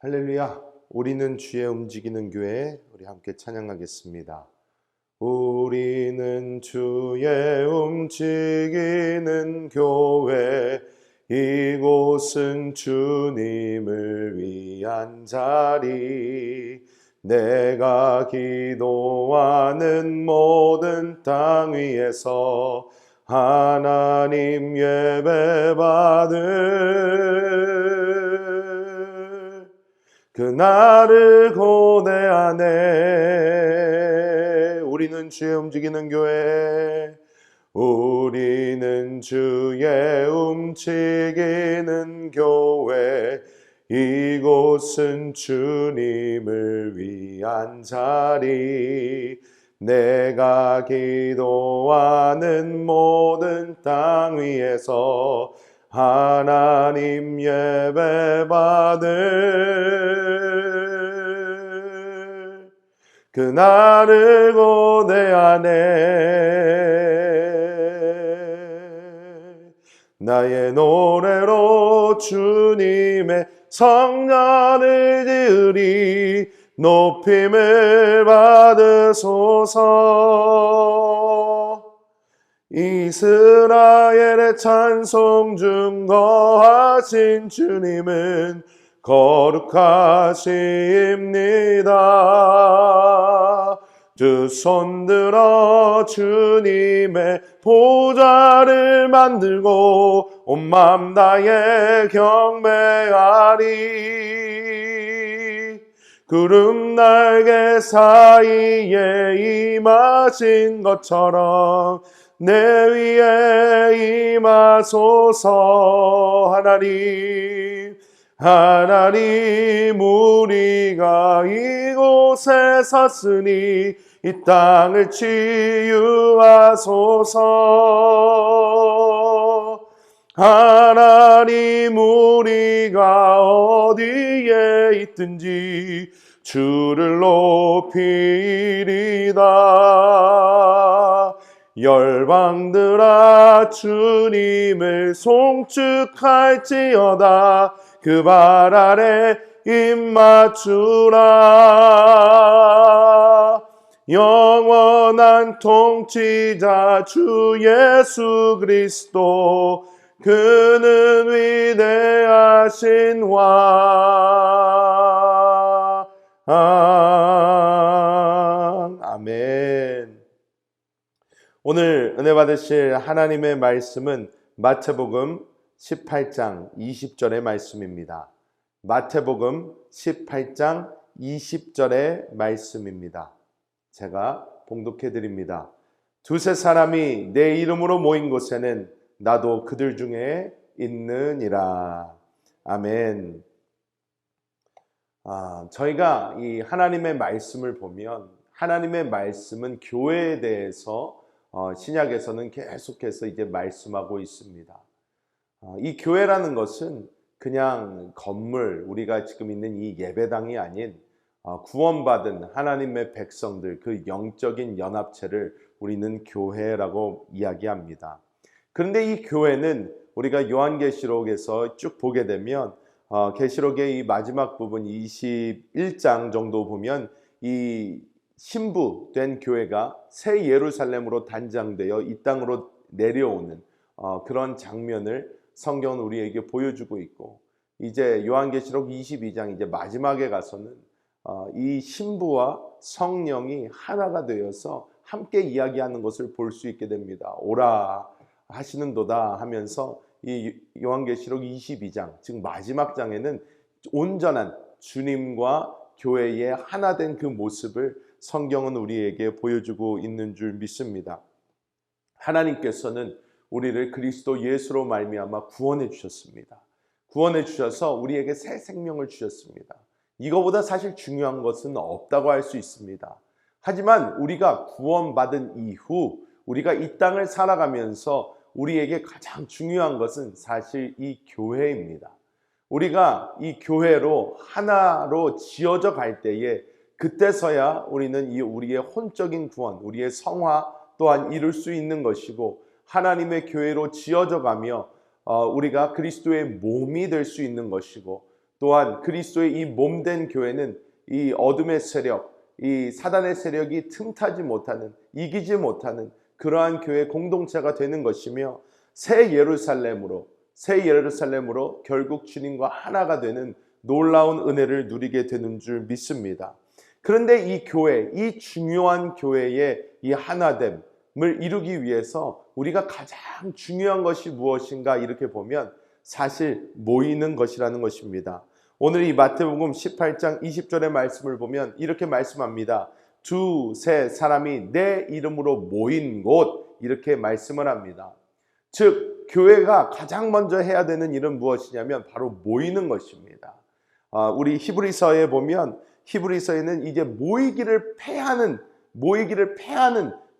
할렐루야. 우리는 주의 움직이는 교회, 우리 함께 찬양하겠습니다. 우리는 주의 움직이는 교회, 이곳은 주님을 위한 자리. 내가 기도하는 모든 땅 위에서 하나님 예배 받을 그날을 고대하네. 우리는 주의 움직이는 교회, 우리는 주의 움직이는 교회, 이곳은 주님을 위한 자리. 내가 기도하는 모든 땅 위에서 하나님 예배 받을 그날을 고대하네. 나의 노래로 주님의 성전을 지으리. 높임을 받으소서. 이스라엘의 찬송 중 거하신 주님은 거룩하십니다. 두 손 들어 주님의 보좌를 만들고 온 맘 다해 경배하리. 구름 날개 사이에 임하신 것처럼 내 위에 임하소서. 하나님 우리가 이곳에 섰으니 이 땅을 치유하소서. 하나님 우리가 어디에 있든지 주를 높이리다. 열방들아 주님을 송축할지어다. 그 발 아래 입맞추라. 영원한 통치자 주 예수 그리스도, 그는 위대하신 왕. 아멘. 오늘 은혜 받으실 하나님의 말씀은 마태복음 18장 20절의 말씀입니다. 마태복음 18장 20절의 말씀입니다. 제가 봉독해 드립니다. 두세 사람이 내 이름으로 모인 곳에는 나도 그들 중에 있느니라. 아멘. 저희가 이 하나님의 말씀을 보면 하나님의 말씀은 교회에 대해서 신약에서는 계속해서 이제 말씀하고 있습니다. 이 교회라는 것은 그냥 건물, 우리가 지금 있는 이 예배당이 아닌 구원받은 하나님의 백성들, 그 영적인 연합체를 우리는 교회라고 이야기합니다. 그런데 이 교회는 우리가 요한계시록에서 쭉 보게 되면 계시록의 이 마지막 부분 21장 정도 보면 이 신부된 교회가 새 예루살렘으로 단장되어 이 땅으로 내려오는 그런 장면을 성경은 우리에게 보여주고 있고, 이제 요한계시록 22장 이제 마지막에 가서는 이 신부와 성령이 하나가 되어서 함께 이야기하는 것을 볼 수 있게 됩니다. 오라 하시는도다 하면서 이 요한계시록 22장, 즉 마지막 장에는 온전한 주님과 교회의 하나 된 그 모습을 성경은 우리에게 보여주고 있는 줄 믿습니다. 하나님께서는 우리를 그리스도 예수로 말미암아 구원해 주셨습니다. 구원해 주셔서 우리에게 새 생명을 주셨습니다. 이거보다 사실 중요한 것은 없다고 할 수 있습니다. 하지만 우리가 구원받은 이후 우리가 이 땅을 살아가면서 우리에게 가장 중요한 것은 사실 이 교회입니다. 우리가 이 교회로 하나로 지어져 갈 때에 그때서야 우리는 이 우리의 혼적인 구원, 우리의 성화 또한 이룰 수 있는 것이고, 하나님의 교회로 지어져 가며 우리가 그리스도의 몸이 될 수 있는 것이고, 또한 그리스도의 이 몸된 교회는 이 어둠의 세력, 이 사단의 세력이 틈타지 못하는, 이기지 못하는 그러한 교회 공동체가 되는 것이며 새 예루살렘으로 결국 주님과 하나가 되는 놀라운 은혜를 누리게 되는 줄 믿습니다. 그런데 이 교회, 이 중요한 교회의 이 하나됨을 이루기 위해서 우리가 가장 중요한 것이 무엇인가 이렇게 보면 사실 모이는 것이라는 것입니다. 오늘 이 마태복음 18장 20절의 말씀을 보면 이렇게 말씀합니다. 두세 사람이 내 이름으로 모인 곳, 이렇게 말씀을 합니다. 즉 교회가 가장 먼저 해야 되는 일은 무엇이냐면 바로 모이는 것입니다. 우리 히브리서에 보면 히브리서에는 이제 모이기를 패하는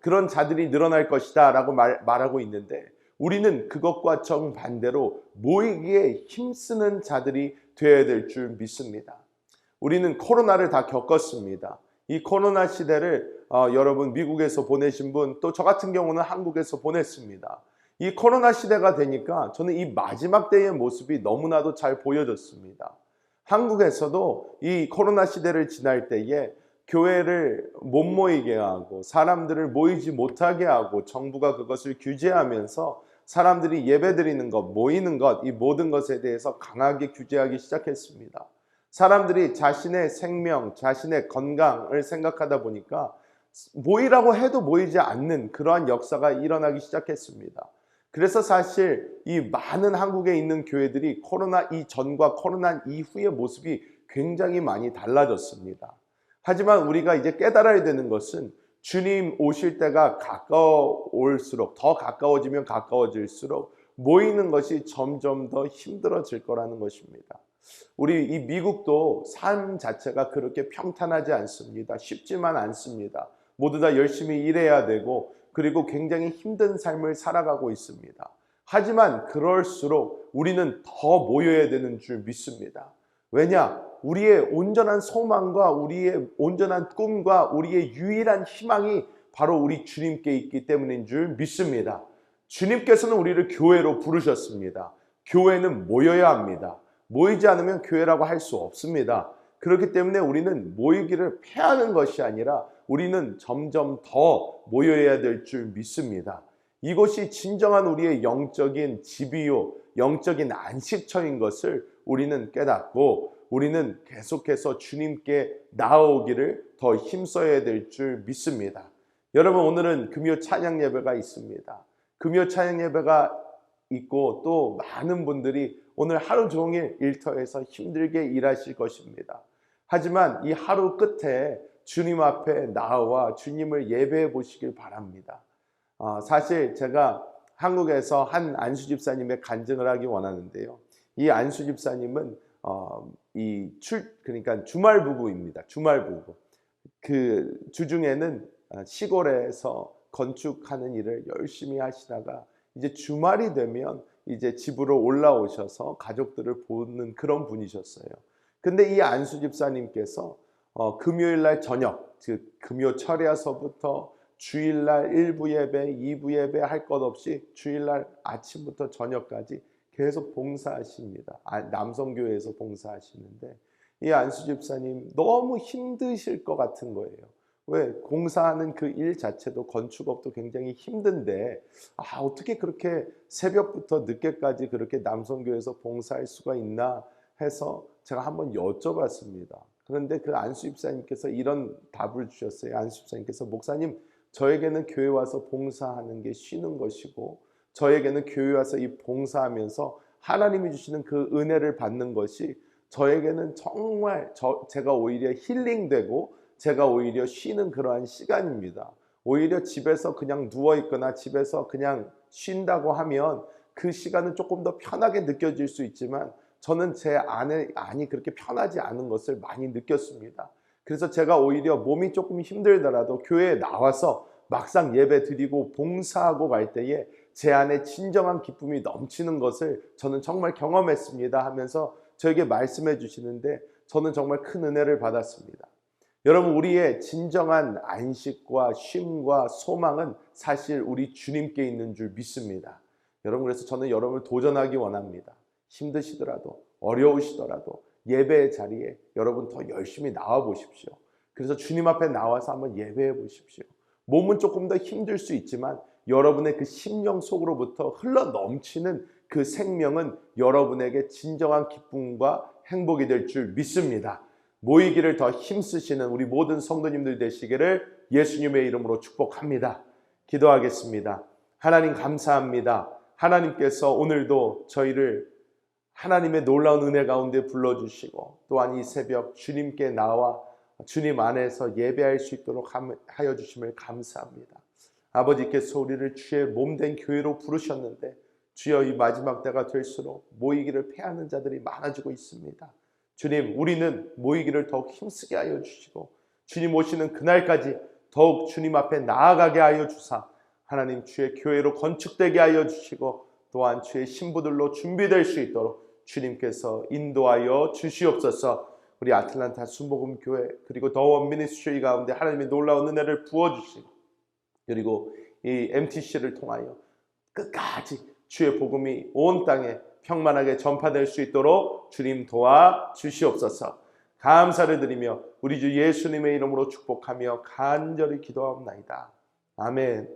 그런 자들이 늘어날 것이다 라고 말하고 있는데, 우리는 그것과 정반대로 모이기에 힘쓰는 자들이 되어야 될 줄 믿습니다. 우리는 코로나를 다 겪었습니다. 이 코로나 시대를 여러분 미국에서 보내신 분, 또 저 같은 경우는 한국에서 보냈습니다. 이 코로나 시대가 되니까 저는 이 마지막 때의 모습이 너무나도 잘 보여졌습니다. 한국에서도 이 코로나 시대를 지날 때에 교회를 못 모이게 하고 사람들을 모이지 못하게 하고 정부가 그것을 규제하면서 사람들이 예배드리는 것, 모이는 것, 이 모든 것에 대해서 강하게 규제하기 시작했습니다. 사람들이 자신의 생명, 자신의 건강을 생각하다 보니까 모이라고 해도 모이지 않는 그러한 역사가 일어나기 시작했습니다. 그래서 사실 이 많은 한국에 있는 교회들이 코로나 이전과 코로나 이후의 모습이 굉장히 많이 달라졌습니다. 하지만 우리가 이제 깨달아야 되는 것은 주님 오실 때가 가까워올수록, 더 가까워지면 가까워질수록 모이는 것이 점점 더 힘들어질 거라는 것입니다. 우리 이 미국도 삶 자체가 그렇게 평탄하지 않습니다. 쉽지만 않습니다. 모두 다 열심히 일해야 되고 그리고 굉장히 힘든 삶을 살아가고 있습니다. 하지만 그럴수록 우리는 더 모여야 되는 줄 믿습니다. 왜냐? 우리의 온전한 소망과 우리의 온전한 꿈과 우리의 유일한 희망이 바로 우리 주님께 있기 때문인 줄 믿습니다. 주님께서는 우리를 교회로 부르셨습니다. 교회는 모여야 합니다. 모이지 않으면 교회라고 할 수 없습니다. 그렇기 때문에 우리는 모이기를 패하는 것이 아니라 우리는 점점 더 모여야 될 줄 믿습니다. 이것이 진정한 우리의 영적인 집이요, 영적인 안식처인 것을 우리는 깨닫고 우리는 계속해서 주님께 나아오기를 더 힘써야 될 줄 믿습니다. 여러분, 오늘은 금요 찬양 예배가 있습니다. 금요 찬양 예배가 있고 또 많은 분들이 오늘 하루 종일 일터에서 힘들게 일하실 것입니다. 하지만 이 하루 끝에 주님 앞에 나와 주님을 예배해 보시길 바랍니다. 사실 제가 한국에서 한 안수 집사님의 간증을 하기 원하는데요. 이 안수 집사님은 그러니까 주말 부부입니다. 주말 부부. 그 주중에는 시골에서 건축하는 일을 열심히 하시다가 이제 주말이 되면 이제 집으로 올라오셔서 가족들을 보는 그런 분이셨어요. 근데 이 안수 집사님께서 금요일 날 저녁, 즉 금요 철야서부터 주일날 1부 예배, 2부 예배 할 것 없이 주일날 아침부터 저녁까지 계속 봉사하십니다. 남성교회에서 봉사하시는데 이 안수 집사님 너무 힘드실 것 같은 거예요. 왜? 공사하는 그 일 자체도 건축업도 굉장히 힘든데 어떻게 그렇게 새벽부터 늦게까지 그렇게 남성교회에서 봉사할 수가 있나 해서 제가 한번 여쭤봤습니다. 그런데 그 안수 집사님께서 이런 답을 주셨어요. 안수 집사님께서 목사님, 저에게는 교회 와서 봉사하는 게 쉬는 것이고 저에게는 교회 와서 이 봉사하면서 하나님이 주시는 그 은혜를 받는 것이 저에게는 정말 제가 오히려 힐링되고 제가 오히려 쉬는 그러한 시간입니다. 오히려 집에서 그냥 누워있거나 집에서 그냥 쉰다고 하면 그 시간은 조금 더 편하게 느껴질 수 있지만 저는 제 안이 그렇게 편하지 않은 것을 많이 느꼈습니다. 그래서 제가 오히려 몸이 조금 힘들더라도 교회에 나와서 막상 예배 드리고 봉사하고 갈 때에 제 안에 진정한 기쁨이 넘치는 것을 저는 정말 경험했습니다 하면서 저에게 말씀해 주시는데 저는 정말 큰 은혜를 받았습니다. 여러분, 우리의 진정한 안식과 쉼과 소망은 사실 우리 주님께 있는 줄 믿습니다. 여러분, 그래서 저는 여러분을 도전하기 원합니다. 힘드시더라도, 어려우시더라도 예배 자리에 여러분 더 열심히 나와 보십시오. 그래서 주님 앞에 나와서 한번 예배해 보십시오. 몸은 조금 더 힘들 수 있지만 여러분의 그 심령 속으로부터 흘러 넘치는 그 생명은 여러분에게 진정한 기쁨과 행복이 될 줄 믿습니다. 모이기를 더 힘쓰시는 우리 모든 성도님들 되시기를 예수님의 이름으로 축복합니다. 기도하겠습니다. 하나님 감사합니다. 하나님께서 오늘도 저희를 하나님의 놀라운 은혜 가운데 불러주시고 또한 이 새벽 주님께 나와 주님 안에서 예배할 수 있도록 하여 주심을 감사합니다. 아버지께서 우리를 주의 몸된 교회로 부르셨는데 주여 이 마지막 때가 될수록 모이기를 패하는 자들이 많아지고 있습니다. 주님, 우리는 모이기를 더욱 힘쓰게 하여 주시고 주님 오시는 그날까지 더욱 주님 앞에 나아가게 하여 주사 하나님 주의 교회로 건축되게 하여 주시고 또한 주의 신부들로 준비될 수 있도록 주님께서 인도하여 주시옵소서. 우리 아틀란타 순복음교회 그리고 더원 미니스트리 가운데 하나님의 놀라운 은혜를 부어주시고 그리고 이 MTC를 통하여 끝까지 주의 복음이 온 땅에 평만하게 전파될 수 있도록 주님 도와 주시옵소서. 감사를 드리며 우리 주 예수님의 이름으로 축복하며 간절히 기도하옵나이다. 아멘.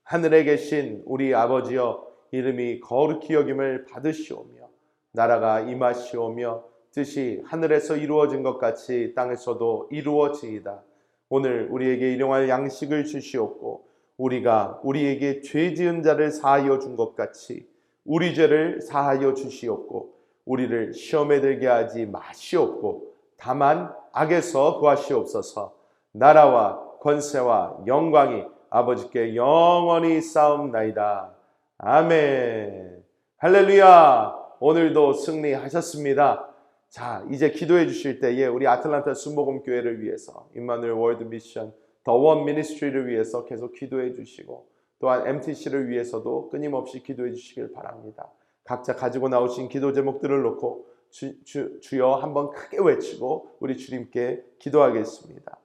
하늘에 계신 우리 아버지여 이름이 거룩히 여김을 받으시오며 나라가 임하시오며 뜻이 하늘에서 이루어진 것 같이 땅에서도 이루어지이다. 오늘 우리에게 일용할 양식을 주시옵고 우리가 우리에게 죄 지은 자를 사하여 준 것 같이 우리 죄를 사하여 주시옵고 우리를 시험에 들게 하지 마시옵고 다만 악에서 구하시옵소서. 나라와 권세와 영광이 아버지께 영원히 쌓옵나이다. 아멘. 할렐루야. 오늘도 승리하셨습니다. 자, 이제 기도해 주실 때에 우리 아틀란타 순복음교회를 위해서 임마누엘 월드 미션 더 원 미니스트리를 위해서 계속 기도해 주시고 또한 MTC를 위해서도 끊임없이 기도해 주시길 바랍니다. 각자 가지고 나오신 기도 제목들을 놓고 주여 한번 크게 외치고 우리 주님께 기도하겠습니다.